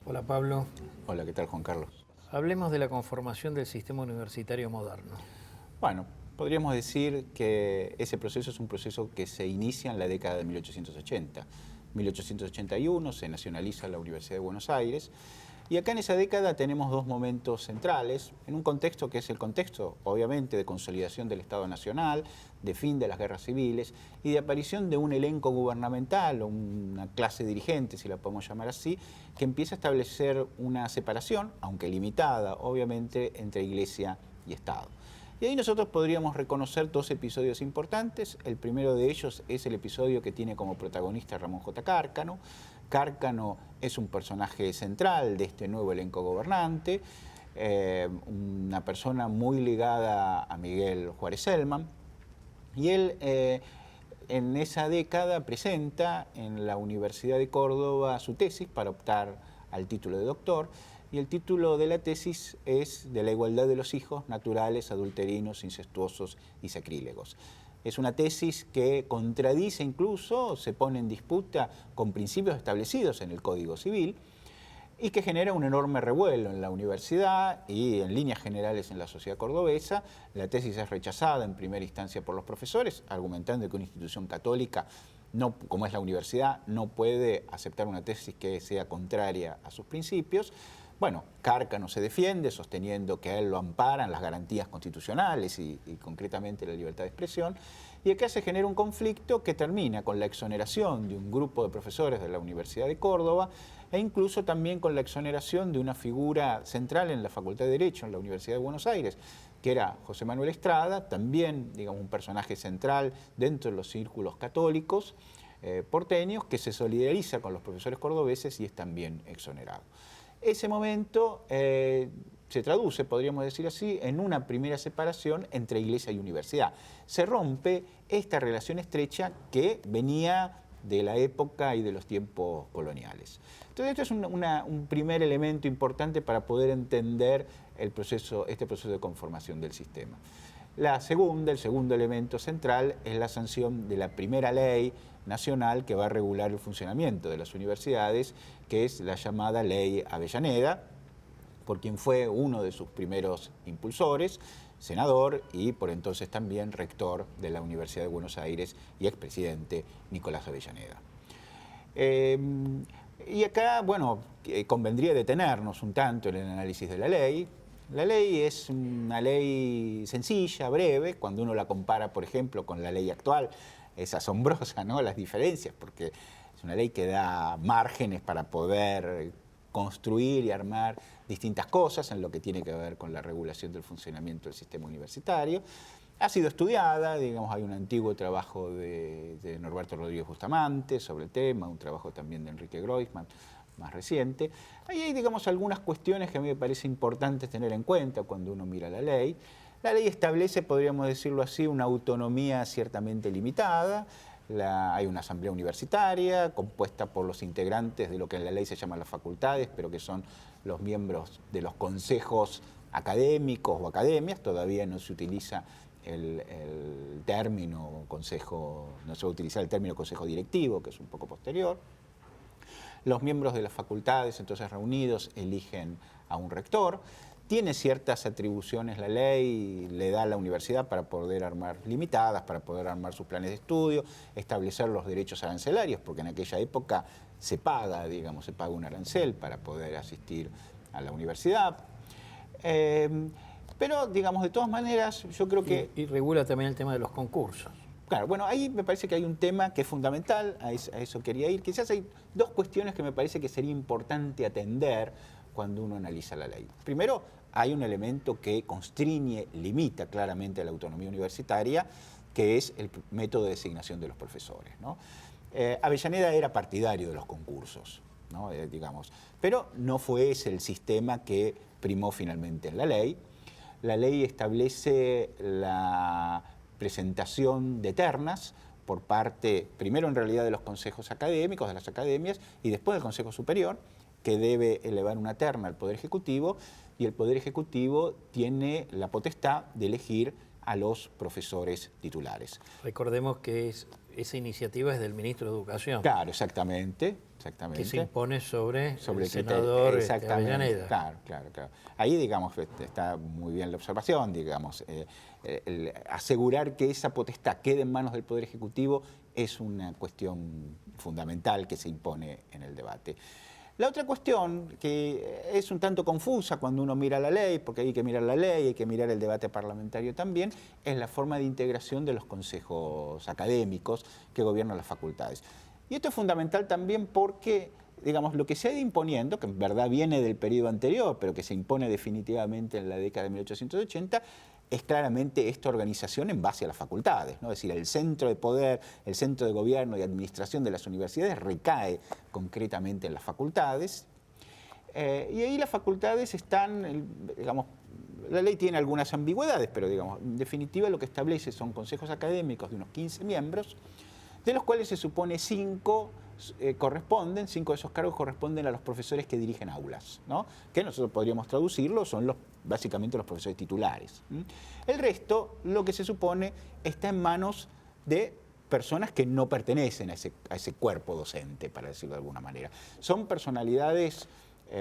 Hola Pablo, Hola, ¿qué tal, Juan Carlos? hablemos de la conformación del sistema universitario moderno. Bueno, podríamos decir que ese proceso es un proceso que se inicia en la década de 1880. 1881 se nacionaliza la Universidad de Buenos Aires y acá en esa década tenemos dos momentos centrales, en un contexto que es el contexto, obviamente, de consolidación del Estado Nacional, de fin de las guerras civiles y de aparición de un elenco gubernamental o una clase dirigente, si la podemos llamar así, que empieza a establecer una separación, aunque limitada, obviamente, entre Iglesia y Estado. Y ahí nosotros podríamos reconocer dos episodios importantes. El primero de ellos es el episodio que tiene como protagonista Ramón J. Cárcano. Cárcano es un personaje central de este nuevo elenco gobernante, una persona muy ligada a Miguel Juárez Celman. Y él en esa década presenta en la Universidad de Córdoba su tesis para optar al título de doctor. Y el título de la tesis es de la igualdad de los hijos naturales, adulterinos, incestuosos y sacrílegos. Es una tesis que contradice incluso, se pone en disputa con principios establecidos en el Código Civil y que genera un enorme revuelo en la universidad y en líneas generales en la sociedad cordobesa. La tesis es rechazada en primera instancia por los profesores, argumentando que una institución católica, no, como es la universidad, no puede aceptar una tesis que sea contraria a sus principios. Bueno, Cárcano se defiende sosteniendo que a él lo amparan las garantías constitucionales y concretamente la libertad de expresión. Y acá se genera un conflicto que termina con la exoneración de un grupo de profesores de la Universidad de Córdoba e incluso también con la exoneración de una figura central en la Facultad de Derecho en la Universidad de Buenos Aires, que era José Manuel Estrada, también, digamos, un personaje central dentro de los círculos católicos porteños, que se solidariza con los profesores cordobeses y es también exonerado. Ese momento se traduce, podríamos decir así, en una primera separación entre iglesia y universidad. Se rompe esta relación estrecha que venía de la época y de los tiempos coloniales. Entonces, esto es un primer elemento importante para poder entender este proceso de conformación del sistema. El segundo elemento central es la sanción de la primera ley nacional que va a regular el funcionamiento de las universidades, que es la llamada Ley Avellaneda, por quien fue uno de sus primeros impulsores, senador y por entonces también rector de la Universidad de Buenos Aires y expresidente Nicolás Avellaneda. Y acá, bueno, convendría detenernos un tanto en el análisis de la ley. La ley es una ley sencilla, breve, cuando uno la compara, por ejemplo, con la ley actual, es asombrosa, ¿no?, las diferencias, porque es una ley que da márgenes para poder construir y armar distintas cosas en lo que tiene que ver con la regulación del funcionamiento del sistema universitario. Ha sido estudiada, digamos, hay un antiguo trabajo de Norberto Rodríguez Bustamante sobre el tema, un trabajo también de Enrique Groisman, más reciente. Ahí hay, digamos, algunas cuestiones que a mí me parece importante tener en cuenta cuando uno mira la ley. La ley establece, podríamos decirlo así, una autonomía ciertamente limitada. Hay una asamblea universitaria compuesta por los integrantes de lo que en la ley se llaman las facultades, pero que son los miembros de los consejos académicos o academias. Todavía no se utiliza el término consejo, no se va a utilizar el término consejo directivo, que es un poco posterior. Los miembros de las facultades, entonces reunidos, eligen a un rector. Tiene ciertas atribuciones la ley, le da a la universidad para poder armar limitadas, para poder armar sus planes de estudio, establecer los derechos arancelarios, porque en aquella época se paga, digamos, se paga un arancel para poder asistir a la universidad. Pero, digamos, de todas maneras, yo creo que... Y regula también el tema de los concursos. Claro, bueno, ahí me parece que hay un tema que es fundamental, a eso quería ir. Quizás hay dos cuestiones que me parece que sería importante atender cuando uno analiza la ley. Primero, hay un elemento que constriñe, limita claramente la autonomía universitaria, que es el método de designación de los profesores, ¿no? Avellaneda era partidario de los concursos, ¿no? Digamos, pero no fue ese el sistema que primó finalmente en la ley. La ley establece la presentación de ternas por parte, primero en realidad de los consejos académicos, de las academias, y después del Consejo Superior, que debe elevar una terna al Poder Ejecutivo, y el Poder Ejecutivo tiene la potestad de elegir a los profesores titulares. Recordemos que esa iniciativa es del ministro de Educación. Claro, exactamente. exactamente. Que se impone sobre el criterio, senador exactamente, Avellaneda. Claro. Ahí, digamos, está muy bien la observación, digamos, el asegurar que esa potestad quede en manos del Poder Ejecutivo es una cuestión fundamental que se impone en el debate. La otra cuestión, que es un tanto confusa cuando uno mira la ley, porque hay que mirar la ley, hay que mirar el debate parlamentario también, es la forma de integración de los consejos académicos que gobiernan las facultades. Y esto es fundamental también porque, digamos, lo que se ha ido imponiendo, que en verdad viene del periodo anterior, pero que se impone definitivamente en la década de 1880, es claramente esta organización en base a las facultades, ¿no? Es decir, el centro de poder, el centro de gobierno y administración de las universidades recae concretamente en las facultades. Y ahí las facultades están, digamos, la ley tiene algunas ambigüedades, pero digamos, en definitiva lo que establece son consejos académicos de unos 15 miembros, de los cuales se supone 5 5 de esos cargos corresponden a los profesores que dirigen aulas, ¿no? Que nosotros podríamos traducirlo, son básicamente los profesores titulares. El resto, lo que se supone, está en manos de personas que no pertenecen a ese cuerpo docente, para decirlo de alguna manera. Son personalidades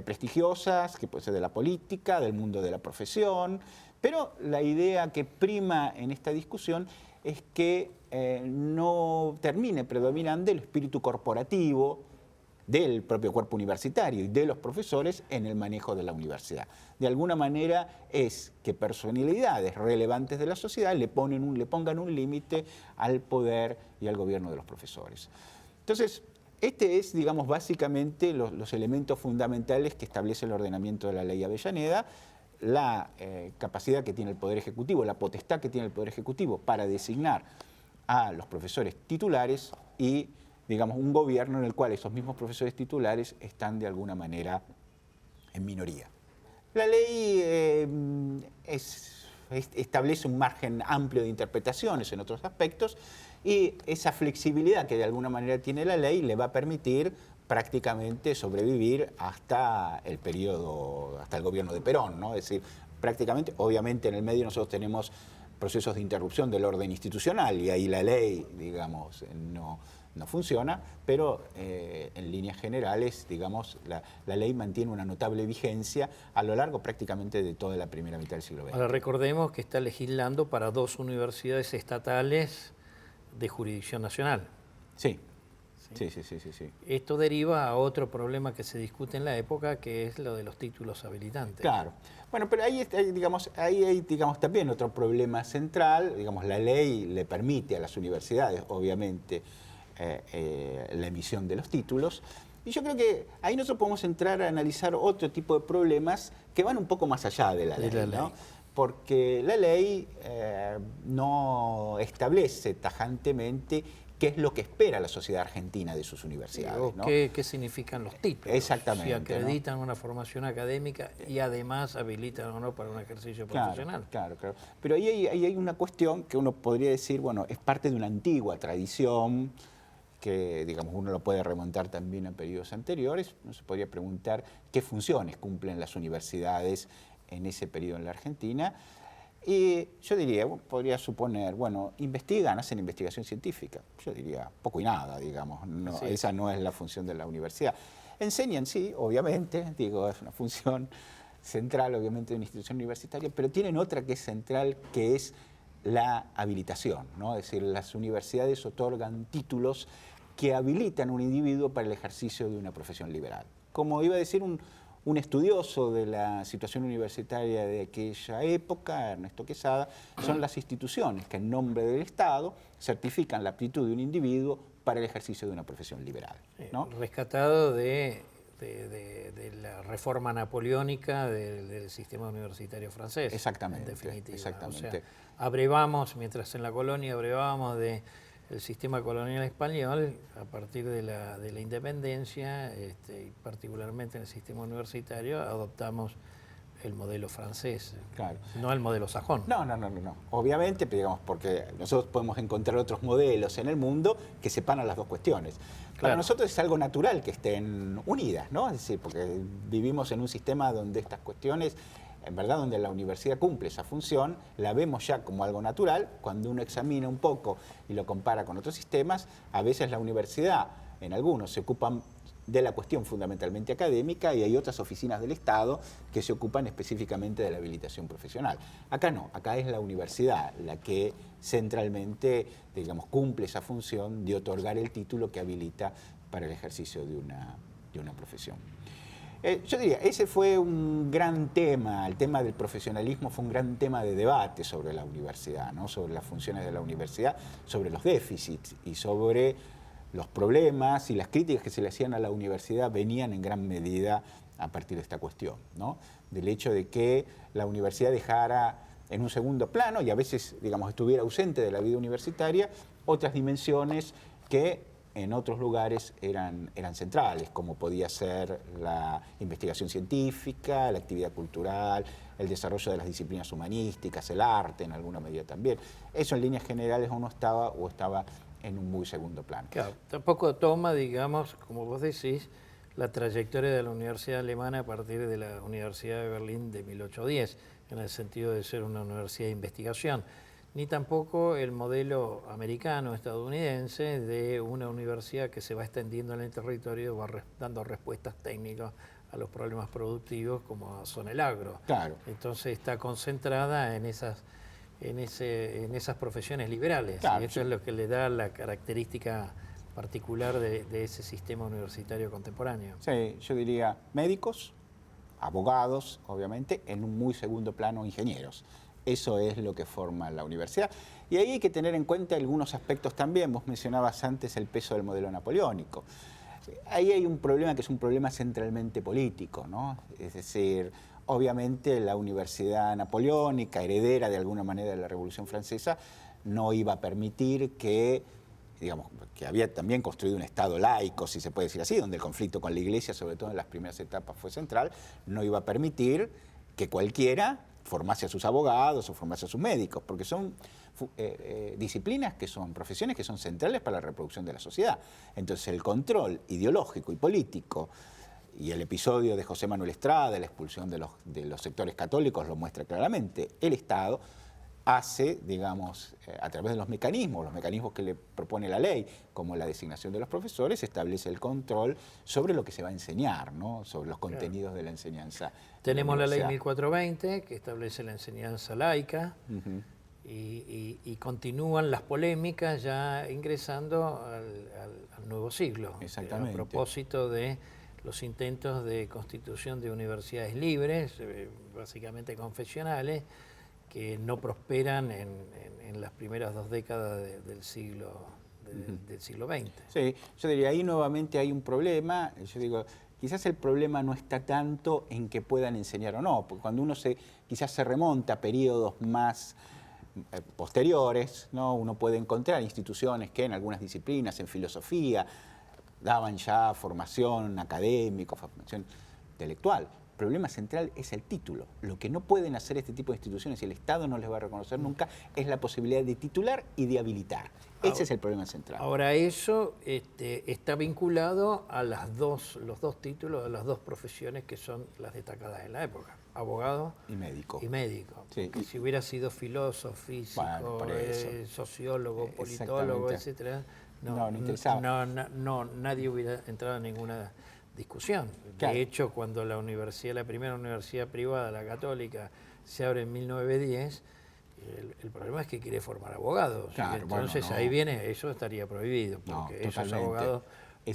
prestigiosas, que puede ser de la política, del mundo de la profesión, pero la idea que prima en esta discusión es que no termine predominando el espíritu corporativo del propio cuerpo universitario y de los profesores en el manejo de la universidad. De alguna manera es que personalidades relevantes de la sociedad le pongan un límite al poder y al gobierno de los profesores. Entonces, este es, digamos, básicamente los elementos fundamentales que establece el ordenamiento de la ley Avellaneda, la capacidad que tiene el Poder Ejecutivo, la potestad que tiene el Poder Ejecutivo para designar a los profesores titulares y, digamos, un gobierno en el cual esos mismos profesores titulares están de alguna manera en minoría. La ley establece un margen amplio de interpretaciones en otros aspectos y esa flexibilidad que de alguna manera tiene la ley le va a permitir prácticamente sobrevivir hasta el periodo, hasta el gobierno de Perón, ¿no? Es decir, prácticamente, obviamente en el medio nosotros tenemos procesos de interrupción del orden institucional y ahí la ley, digamos, no funciona, pero en líneas generales, digamos, la ley mantiene una notable vigencia a lo largo prácticamente de toda la primera mitad del siglo XX. Ahora recordemos que está legislando para 2 universidades estatales de jurisdicción nacional. Sí. Sí. Esto deriva a otro problema que se discute en la época, que es lo de los títulos habilitantes. Claro. Bueno, pero ahí hay también otro problema central. Digamos, la ley le permite a las universidades, obviamente, la emisión de los títulos. Y yo creo que ahí nosotros podemos entrar a analizar otro tipo de problemas que van un poco más allá de la ley, ¿no? Porque la ley no establece tajantemente qué es lo que espera la sociedad argentina de sus universidades, ¿no? ¿Qué significan los títulos? Exactamente. Si acreditan, ¿no?, una formación académica y además habilitan o no para un ejercicio profesional. Claro. Pero ahí hay una cuestión que uno podría decir, bueno, es parte de una antigua tradición que, digamos, uno lo puede remontar también a periodos anteriores. Uno se podría preguntar qué funciones cumplen las universidades en ese periodo en la Argentina. Y yo diría, podría suponer, bueno, hacen investigación científica. Yo diría, poco y nada, digamos. No, sí. Esa no es la función de la universidad. Enseñan, sí, obviamente, digo, es una función central, obviamente, de una institución universitaria, pero tienen otra que es central, que es la habilitación, ¿no? Es decir, las universidades otorgan títulos que habilitan a un individuo para el ejercicio de una profesión liberal. Como iba a decir un estudioso de la situación universitaria de aquella época, Ernesto Quesada, son las instituciones que en nombre del Estado certifican la aptitud de un individuo para el ejercicio de una profesión liberal, ¿no? Rescatado de la reforma napoleónica del sistema universitario francés. Exactamente. En definitiva. Exactamente. O sea, abrevamos, mientras en la colonia abrevábamos del sistema colonial español, a partir de la independencia, y particularmente en el sistema universitario, adoptamos el modelo francés, claro, no el modelo sajón. No. Obviamente, digamos, porque nosotros podemos encontrar otros modelos en el mundo que separan las dos cuestiones. Claro. Para nosotros es algo natural que estén unidas, ¿no? Es decir, porque vivimos en un sistema donde estas cuestiones, en verdad, donde la universidad cumple esa función, la vemos ya como algo natural. Cuando uno examina un poco y lo compara con otros sistemas, a veces la universidad, en algunos, se ocupan de la cuestión fundamentalmente académica, y hay otras oficinas del Estado que se ocupan específicamente de la habilitación profesional. Acá no, acá es la universidad la que centralmente, digamos, cumple esa función de otorgar el título que habilita para el ejercicio de una profesión. Yo diría, ese fue un gran tema, el tema del profesionalismo fue un gran tema de debate sobre la universidad, ¿no? Sobre las funciones de la universidad, sobre los déficits y sobre los problemas, y las críticas que se le hacían a la universidad venían en gran medida a partir de esta cuestión, ¿no? Del hecho de que la universidad dejara en un segundo plano y a veces, digamos, estuviera ausente de la vida universitaria otras dimensiones que en otros lugares eran centrales, como podía ser la investigación científica, la actividad cultural, el desarrollo de las disciplinas humanísticas, el arte en alguna medida también. Eso en líneas generales o estaba en un muy segundo plano. Claro, tampoco toma, digamos, como vos decís, la trayectoria de la Universidad Alemana a partir de la Universidad de Berlín de 1810, en el sentido de ser una universidad de investigación, ni tampoco el modelo americano, estadounidense, de una universidad que se va extendiendo en el territorio, va dando respuestas técnicas a los problemas productivos como son el agro. Claro. Entonces está concentrada en esas profesiones liberales. Claro, y eso es lo que le da la característica particular de ese sistema universitario contemporáneo. Sí, yo diría médicos, abogados, obviamente, en un muy segundo plano ingenieros. Eso es lo que forma la universidad. Y ahí hay que tener en cuenta algunos aspectos también. Vos mencionabas antes el peso del modelo napoleónico. Ahí hay un problema que es un problema centralmente político, ¿no? Es decir, obviamente la universidad napoleónica, heredera de alguna manera de la Revolución Francesa, no iba a permitir que, digamos, que había también construido un Estado laico, si se puede decir así, donde el conflicto con la Iglesia, sobre todo en las primeras etapas, fue central, no iba a permitir que cualquiera formase a sus abogados o formase a sus médicos, porque son disciplinas que son, profesiones que son centrales para la reproducción de la sociedad. Entonces el control ideológico y político, y el episodio de José Manuel Estrada, la expulsión de los sectores católicos lo muestra claramente, el Estado hace, digamos, a través de los mecanismos que le propone la ley, como la designación de los profesores, establece el control sobre lo que se va a enseñar, ¿no? Sobre los contenidos de la enseñanza. Tenemos la ley 1420, que establece la enseñanza laica, y continúan las polémicas ya ingresando al nuevo siglo. Exactamente. A propósito de los intentos de constitución de universidades libres, básicamente confesionales, que no prosperan en las primeras 2 décadas del siglo XX. Sí, yo diría, ahí nuevamente hay un problema. Yo digo, quizás el problema no está tanto en que puedan enseñar o no, porque cuando uno quizás se remonta a periodos más posteriores, ¿no? Uno puede encontrar instituciones que en algunas disciplinas, en filosofía, daban ya formación académica, formación intelectual. El problema central es el título. Lo que no pueden hacer este tipo de instituciones y el Estado no les va a reconocer nunca es la posibilidad de titular y de habilitar. Ese es el problema central. Ahora eso está vinculado a los dos títulos de las 2 profesiones que son las destacadas en la época, abogado y médico. Sí. Porque si hubiera sido filósofo, físico, sociólogo, politólogo, etcétera, nadie hubiera entrado en ninguna discusión. Claro. De hecho, cuando la primera universidad privada, la católica, se abre en 1910, el problema es que quiere formar abogados. Claro, entonces ahí viene, eso estaría prohibido, porque esos abogados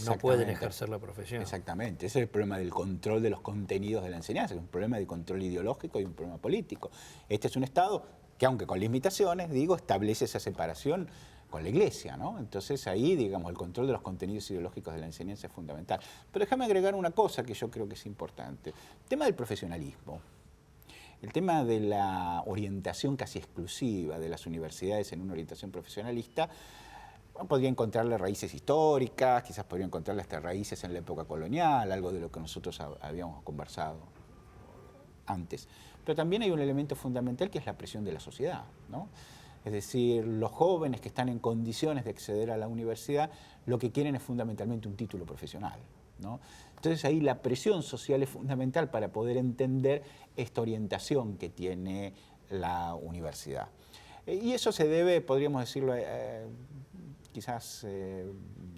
no pueden ejercer la profesión. Exactamente, ese es el problema del control de los contenidos de la enseñanza, es un problema de control ideológico y un problema político. Este es un Estado que, aunque con limitaciones, establece esa separación con la Iglesia, ¿no? Entonces ahí, digamos, el control de los contenidos ideológicos de la enseñanza es fundamental. Pero déjame agregar una cosa que yo creo que es importante. El tema del profesionalismo, el tema de la orientación casi exclusiva de las universidades en una orientación profesionalista, podría encontrarle raíces históricas, quizás podría encontrarle hasta raíces en la época colonial, algo de lo que nosotros habíamos conversado antes. Pero también hay un elemento fundamental que es la presión de la sociedad, ¿no? Es decir, los jóvenes que están en condiciones de acceder a la universidad lo que quieren es fundamentalmente un título profesional, ¿no? Entonces ahí la presión social es fundamental para poder entender esta orientación que tiene la universidad. Y eso se debe, podríamos decirlo, quizás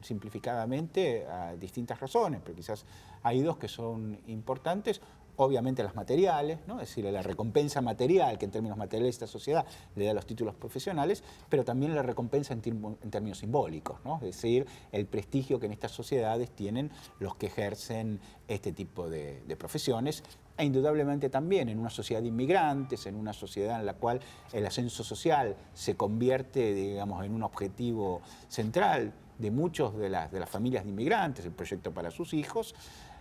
simplificadamente, a distintas razones, pero quizás hay dos que son importantes. Obviamente las materiales, ¿no? Es decir, la recompensa material que en términos materiales esta sociedad le da a los títulos profesionales, pero también la recompensa en términos simbólicos, ¿no? Es decir, el prestigio que en estas sociedades tienen los que ejercen este tipo de profesiones, e indudablemente también en una sociedad de inmigrantes, en una sociedad en la cual el ascenso social se convierte, digamos, en un objetivo central de muchas de las familias de inmigrantes, el proyecto para sus hijos,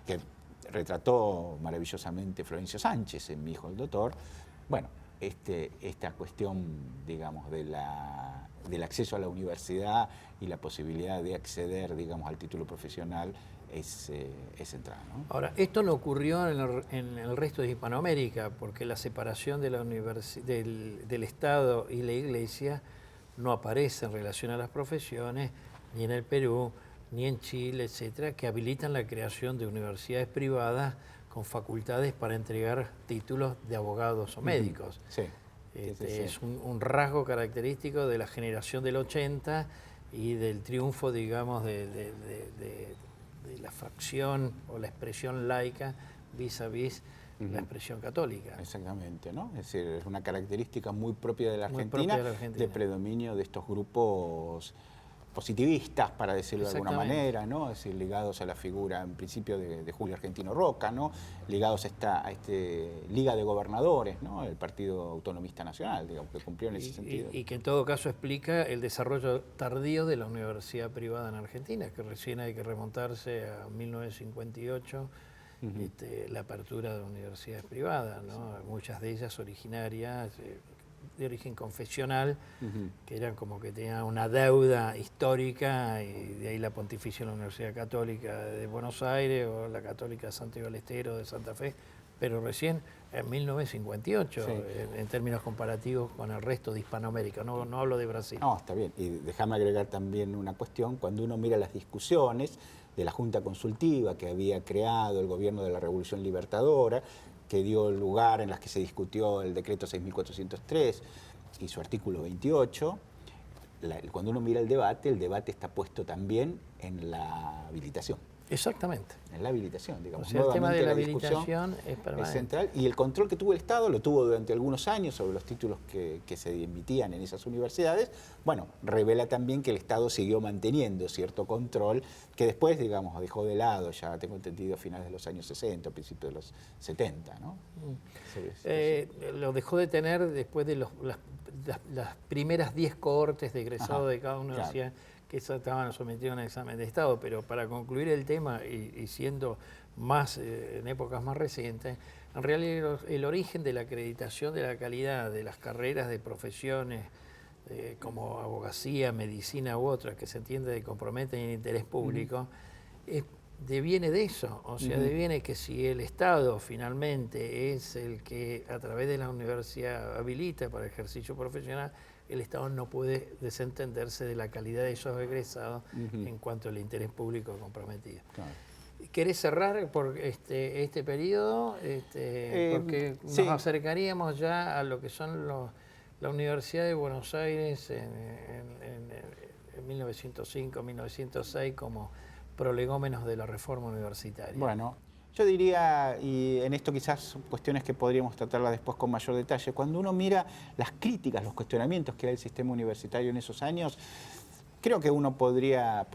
que retrató maravillosamente Florencio Sánchez en Mi hijo el doctor. Bueno, esta cuestión, digamos, del acceso a la universidad y la posibilidad de acceder, digamos, al título profesional es central, ¿no? Ahora, esto no ocurrió en el resto de Hispanoamérica, porque la separación de del Estado y la Iglesia no aparece en relación a las profesiones, ni en el Perú, ni en Chile, etcétera, que habilitan la creación de universidades privadas con facultades para entregar títulos de abogados o médicos. Sí. Es un rasgo característico de la generación del 80 y del triunfo, digamos, de la facción o la expresión laica vis a vis la expresión católica. Exactamente, ¿no? Es decir, es una característica muy propia de la Argentina, de predominio de estos grupos positivistas, para decirlo de alguna manera, ¿no? Es decir, ligados a la figura, en principio, de Julio Argentino Roca, ¿no? Ligados a este Liga de Gobernadores, ¿no? El Partido Autonomista Nacional, digamos, que cumplió en ese sentido. Y que en todo caso explica el desarrollo tardío de la universidad privada en Argentina, que recién hay que remontarse a 1958, la apertura de universidades privadas, ¿no? Muchas de ellas originarias, de origen confesional, que eran como que tenían una deuda histórica, y de ahí la Pontificia de la Universidad Católica de Buenos Aires o la Católica de Santiago del Estero de Santa Fe, pero recién en 1958, en términos comparativos con el resto de Hispanoamérica, no hablo de Brasil. No, está bien, y déjame agregar también una cuestión: cuando uno mira las discusiones de la Junta Consultiva que había creado el gobierno de la Revolución Libertadora, que dio lugar, en las que se discutió el decreto 6.403 y su artículo 28, cuando uno mira el debate está puesto también en la habilitación. Exactamente. En la habilitación, digamos. O sea, el tema de la habilitación es permanente. Es central, y el control que tuvo el Estado, lo tuvo durante algunos años sobre los títulos que se emitían en esas universidades. Bueno, revela también que el Estado siguió manteniendo cierto control, que después, digamos, dejó de lado, ya tengo entendido, a finales de los años 60, principios de los 70, ¿no? Lo dejó de tener después de las primeras 10 cohortes de egresados de cada universidad, que estaban sometidos a un examen de Estado. Pero para concluir el tema, y siendo más en épocas más recientes, en realidad el origen de la acreditación de la calidad de las carreras de profesiones como abogacía, medicina u otras, que se entiende que comprometen el interés público, deviene de eso. O sea, deviene que si el Estado finalmente es el que a través de la universidad habilita para el ejercicio profesional, el Estado no puede desentenderse de la calidad de esos egresados en cuanto al interés público comprometido. Claro. ¿Querés cerrar por este periodo? Porque nos acercaríamos ya a lo que son la Universidad de Buenos Aires en 1905, 1906 como prolegómenos de la reforma universitaria. Bueno, yo diría, y en esto quizás cuestiones que podríamos tratarlas después con mayor detalle, cuando uno mira las críticas, los cuestionamientos que hay del sistema universitario en esos años, creo que uno podría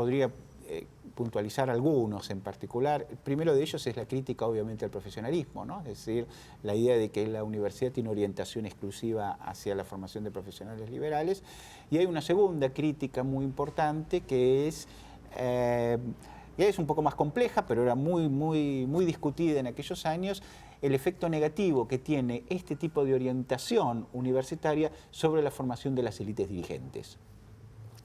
puntualizar algunos en particular. El primero de ellos es la crítica, obviamente, al profesionalismo, ¿no? Es decir, la idea de que la universidad tiene orientación exclusiva hacia la formación de profesionales liberales. Y hay una segunda crítica muy importante que es un poco más compleja, pero era muy discutida en aquellos años, el efecto negativo que tiene este tipo de orientación universitaria sobre la formación de las élites dirigentes.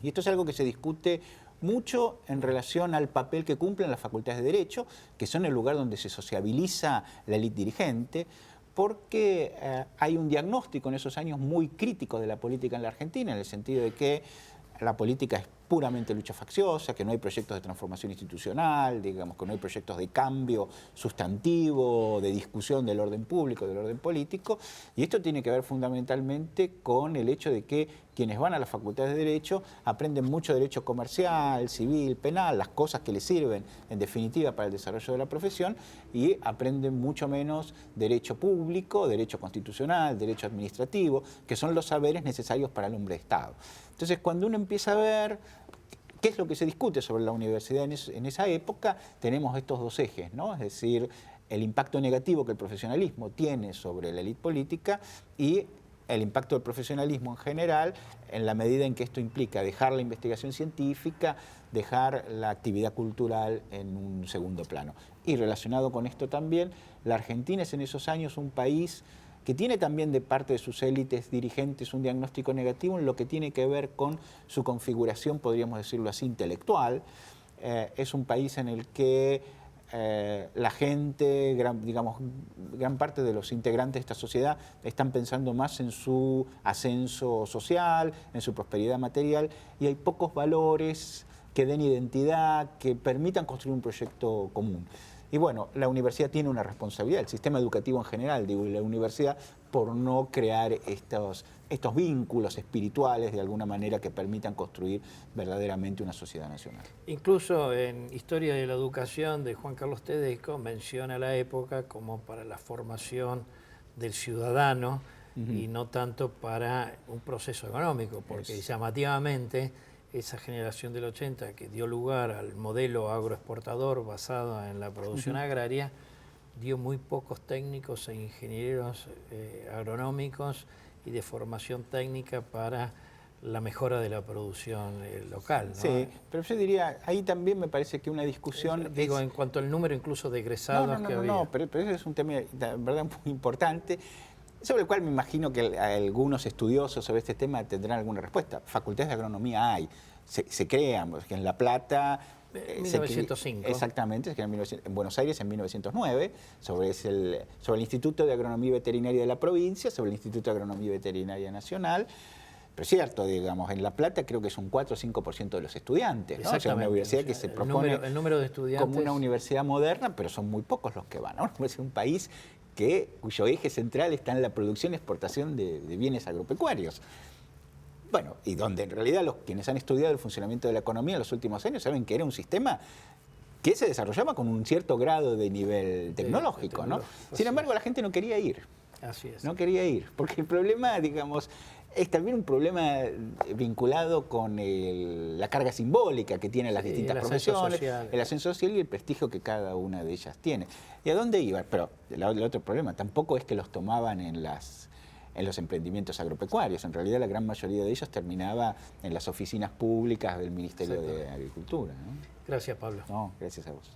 Y esto es algo que se discute mucho en relación al papel que cumplen las facultades de Derecho, que son el lugar donde se sociabiliza la élite dirigente, porque hay un diagnóstico en esos años muy crítico de la política en la Argentina, en el sentido de que la política es puramente lucha facciosa, que no hay proyectos de transformación institucional, digamos, que no hay proyectos de cambio sustantivo, de discusión del orden público, del orden político, y esto tiene que ver fundamentalmente con el hecho de que quienes van a las facultades de Derecho aprenden mucho derecho comercial, civil, penal, las cosas que les sirven en definitiva para el desarrollo de la profesión, y aprenden mucho menos derecho público, derecho constitucional, derecho administrativo, que son los saberes necesarios para el hombre de Estado. Entonces, cuando uno empieza a ver qué es lo que se discute sobre la universidad en esa época, tenemos estos dos ejes, ¿no? Es decir, el impacto negativo que el profesionalismo tiene sobre la élite política y el impacto del profesionalismo en general, en la medida en que esto implica dejar la investigación científica, dejar la actividad cultural en un segundo plano. Y relacionado con esto también, la Argentina es en esos años un país que tiene también de parte de sus élites dirigentes un diagnóstico negativo en lo que tiene que ver con su configuración, podríamos decirlo así, intelectual. Es un país en el que la gente, gran parte de los integrantes de esta sociedad están pensando más en su ascenso social, en su prosperidad material, y hay pocos valores que den identidad, que permitan construir un proyecto común. Y bueno, la universidad tiene una responsabilidad, el sistema educativo en general, digo, y la universidad, por no crear estos vínculos espirituales de alguna manera que permitan construir verdaderamente una sociedad nacional. Incluso en Historia de la Educación de Juan Carlos Tedesco menciona la época como para la formación del ciudadano y no tanto para un proceso económico, porque llamativamente esa generación del 80 que dio lugar al modelo agroexportador basado en la producción agraria, dio muy pocos técnicos e ingenieros agronómicos y de formación técnica para la mejora de la producción local, ¿no? Sí, pero yo diría, ahí también me parece que una discusión... Digo, en cuanto al número incluso de egresados que había. No, pero ese es un tema, de verdad, muy importante, sobre el cual me imagino que algunos estudiosos sobre este tema tendrán alguna respuesta. Facultades de agronomía hay, se crean, porque en La Plata... 1905. Exactamente, se crean en Buenos Aires en 1909, sobre el Instituto de Agronomía y Veterinaria de la provincia, sobre el Instituto de Agronomía y Veterinaria Nacional. Pero es cierto, digamos, en La Plata creo que es un 4 o 5% de los estudiantes, ¿no? O sea, una universidad que se propone el número de estudiantes como una universidad moderna, pero son muy pocos los que van. Ahora es un país cuyo eje central está en la producción y exportación de bienes agropecuarios. Bueno, y donde en realidad quienes han estudiado el funcionamiento de la economía en los últimos años saben que era un sistema que se desarrollaba con un cierto grado de nivel tecnológico, ¿no? Sin embargo, la gente no quería ir. Así es. No quería ir, porque el problema, digamos, es también un problema vinculado con la carga simbólica que tienen las distintas profesiones, el ascenso social y el prestigio que cada una de ellas tiene. ¿Y a dónde iban? Pero el otro problema tampoco es que los tomaban en los emprendimientos agropecuarios. En realidad la gran mayoría de ellos terminaba en las oficinas públicas del Ministerio de Agricultura, ¿no? Gracias, Pablo. No, gracias a vos.